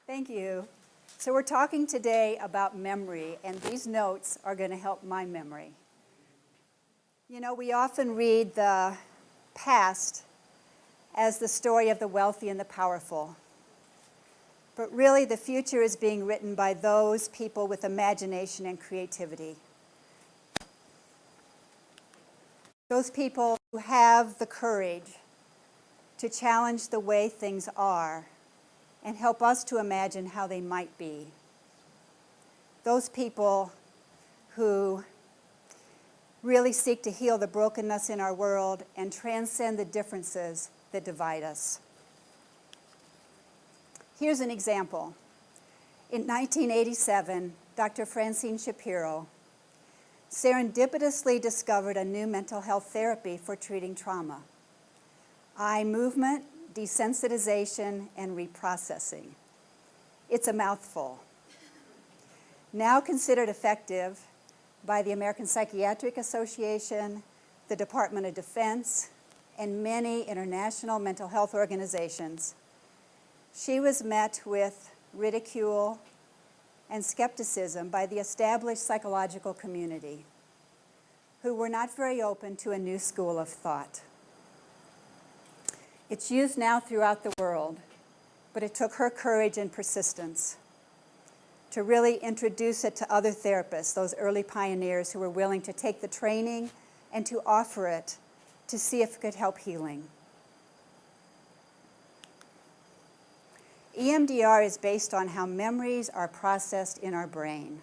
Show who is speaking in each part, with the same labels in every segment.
Speaker 1: Thank you. So we're talking today about memory, and these notes are going to help my memory. You know, we often read the past as the story of the wealthy and the powerful. But really, the future is being written by those people with imagination and creativity. Those people who have the courage to challenge the way things are and help us to imagine how they might be. Those people who really seek to heal the brokenness in our world and transcend the differences that divide us. Here's an example. In 1987, Dr. Francine Shapiro serendipitously discovered a new mental health therapy for treating trauma: eye movement, desensitization, and reprocessing. It's a mouthful. Now considered effective by the American Psychiatric Association, the Department of Defense, and many international mental health organizations, she was met with ridicule and skepticism by the established psychological community, who were not very open to a new school of thought. It's used now throughout the world, but it took her courage and persistence to really introduce it to other therapists, those early pioneers who were willing to take the training and to offer it to see if it could help healing. EMDR is based on how memories are processed in our brain.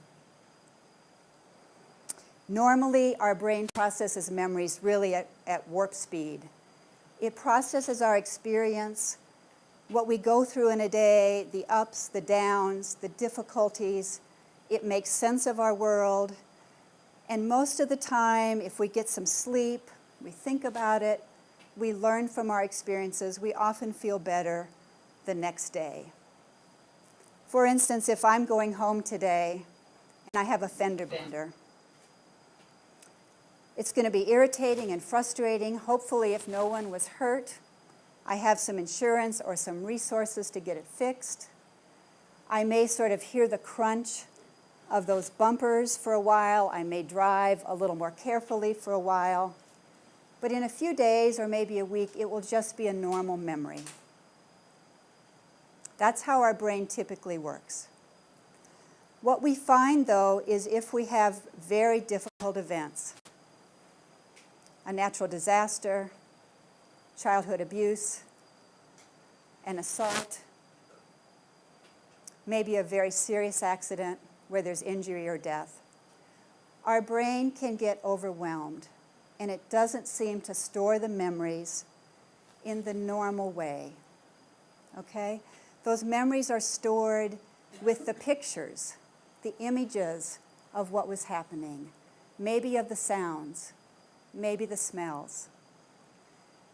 Speaker 1: Normally, our brain processes memories really at warp speed. It processes our experience, what we go through in a day, the ups, the downs, the difficulties. It makes sense of our world. And most of the time, if we get some sleep, we think about it, we learn from our experiences, we often feel better the next day. For instance, if I'm going home today and I have a fender bender, it's going to be irritating and frustrating. Hopefully, if no one was hurt, I have some insurance or some resources to get it fixed. I may sort of hear the crunch of those bumpers for a while. I may drive a little more carefully for a while. But in a few days or maybe a week, it will just be a normal memory. That's how our brain typically works. What we find, though, is if we have very difficult events, a natural disaster, childhood abuse, an assault, maybe a very serious accident where there's injury or death, our brain can get overwhelmed, and it doesn't seem to store the memories in the normal way, okay? Those memories are stored with the pictures, the images of what was happening, maybe of the sounds, maybe the smells.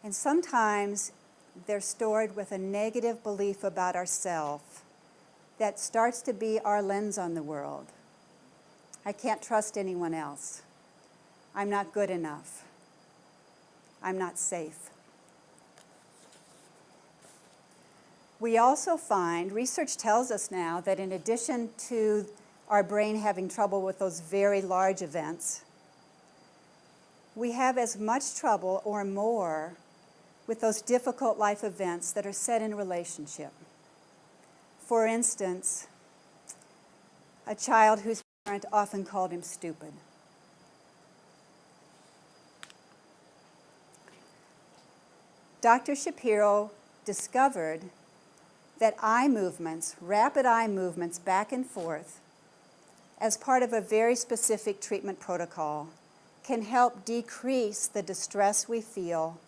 Speaker 1: And sometimes they're stored with a negative belief about ourselves that starts to be our lens on the world. I can't trust anyone else. I'm not good enough. I'm not safe. We also find, research tells us now, that in addition to our brain having trouble with those very large events, we have as much trouble or more with those difficult life events that are set in a relationship. For instance, a child whose parent often called him stupid. Dr. Shapiro discovered that eye movements, rapid eye movements back and forth, as part of a very specific treatment protocol, can help decrease the distress we feel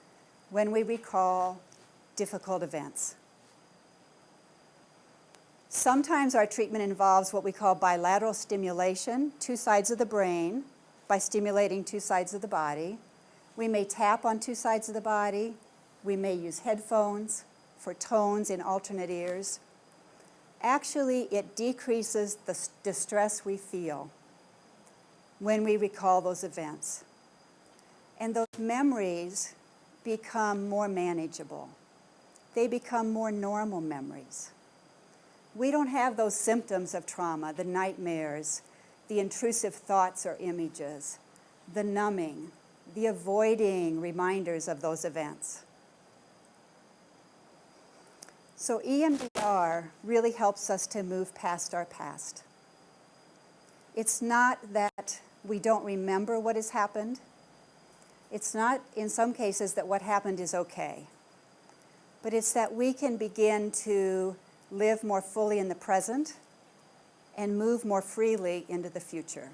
Speaker 1: when we recall difficult events. Sometimes our treatment involves what we call bilateral stimulation, two sides of the brain, by stimulating two sides of the body. We may tap on two sides of the body. We may use headphones for tones in alternate ears. Actually, it decreases the distress we feel when we recall those events. And those memories become more manageable. They become more normal memories. We don't have those symptoms of trauma, the nightmares, the intrusive thoughts or images, the numbing, the avoiding reminders of those events. So EMDR really helps us to move past our past. It's not that we don't remember what has happened. It's not, in some cases, that what happened is okay. But it's that we can begin to live more fully in the present and move more freely into the future.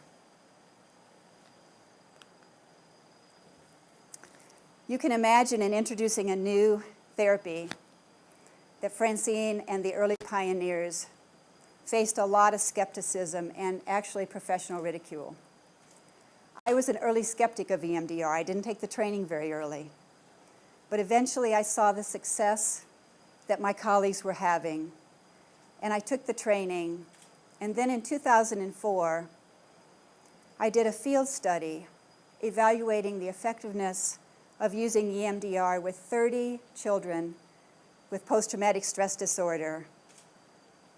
Speaker 1: You can imagine in introducing a new therapy that Francine and the early pioneers faced a lot of skepticism and actually professional ridicule. I was an early skeptic of EMDR. I didn't take the training very early. But eventually I saw the success that my colleagues were having, and I took the training. And then in 2004, I did a field study evaluating the effectiveness of using EMDR with 30 children with post-traumatic stress disorder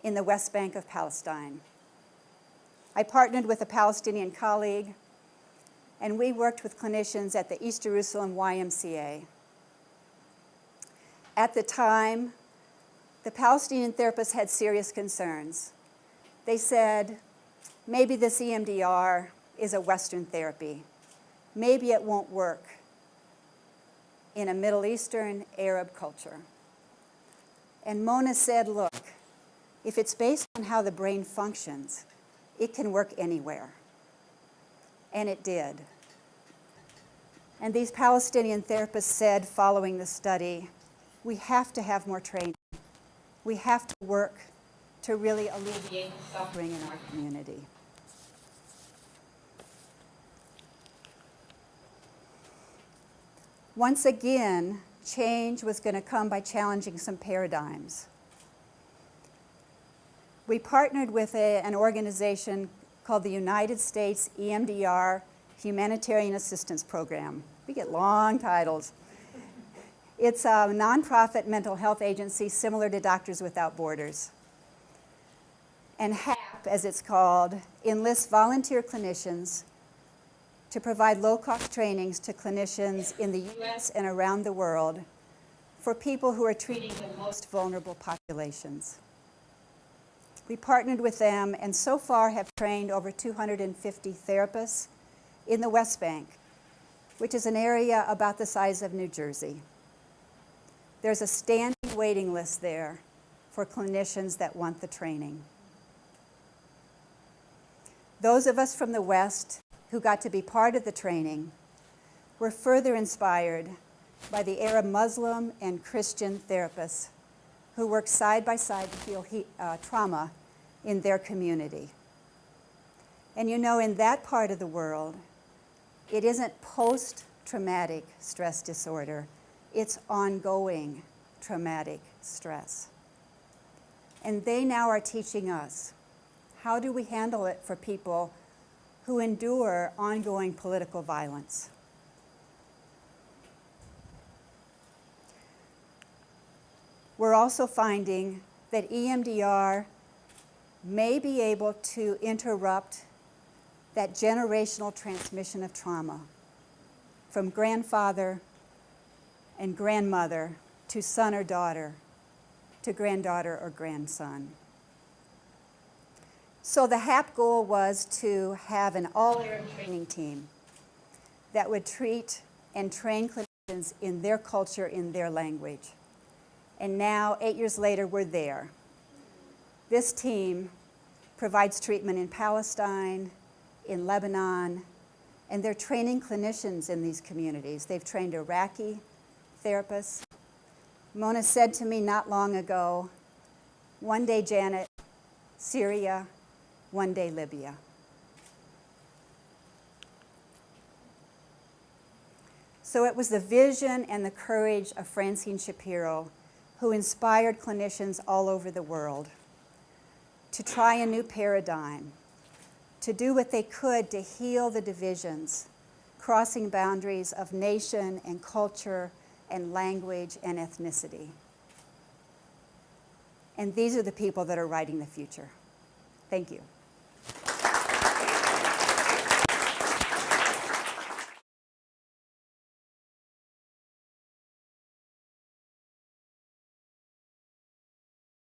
Speaker 1: in the West Bank of Palestine. I partnered with a Palestinian colleague, and we worked with clinicians at the East Jerusalem YMCA. At the time, the Palestinian therapists had serious concerns. They said, maybe this EMDR is a Western therapy. Maybe it won't work in a Middle Eastern Arab culture. And Mona said, look, if it's based on how the brain functions, it can work anywhere. And it did. And these Palestinian therapists said, following the study, we have to have more training. We have to work to really alleviate suffering in our community. Once again, change was going to come by challenging some paradigms. We partnered with an organization called the United States EMDR Humanitarian Assistance Program. We get long titles. It's a nonprofit mental health agency similar to Doctors Without Borders. And HAP, as it's called, enlists volunteer clinicians to provide low-cost trainings to clinicians in the US and around the world for people who are treating the most vulnerable populations. We partnered with them and so far have trained over 250 therapists in the West Bank, which is an area about the size of New Jersey. There's a standing waiting list there for clinicians that want the training. Those of us from the West who got to be part of the training were further inspired by the Arab Muslim and Christian therapists who work side by side to heal trauma in their community. And you know, in that part of the world, it isn't post-traumatic stress disorder, it's ongoing traumatic stress. And they now are teaching us, how do we handle it for people who endure ongoing political violence? We're also finding that EMDR may be able to interrupt that generational transmission of trauma from grandfather and grandmother to son or daughter to granddaughter or grandson. So the HAP goal was to have an all-Arab training team that would treat and train clinicians in their culture, in their language. And now, 8 years later, we're there. This team provides treatment in Palestine, in Lebanon, and they're training clinicians in these communities. They've trained Iraqi therapists. Mona said to me not long ago, one day, Janet, Syria, one day, Libya. So it was the vision and the courage of Francine Shapiro who inspired clinicians all over the world to try a new paradigm, to do what they could to heal the divisions, crossing boundaries of nation and culture and language and ethnicity. And these are the people that are writing the future. Thank you.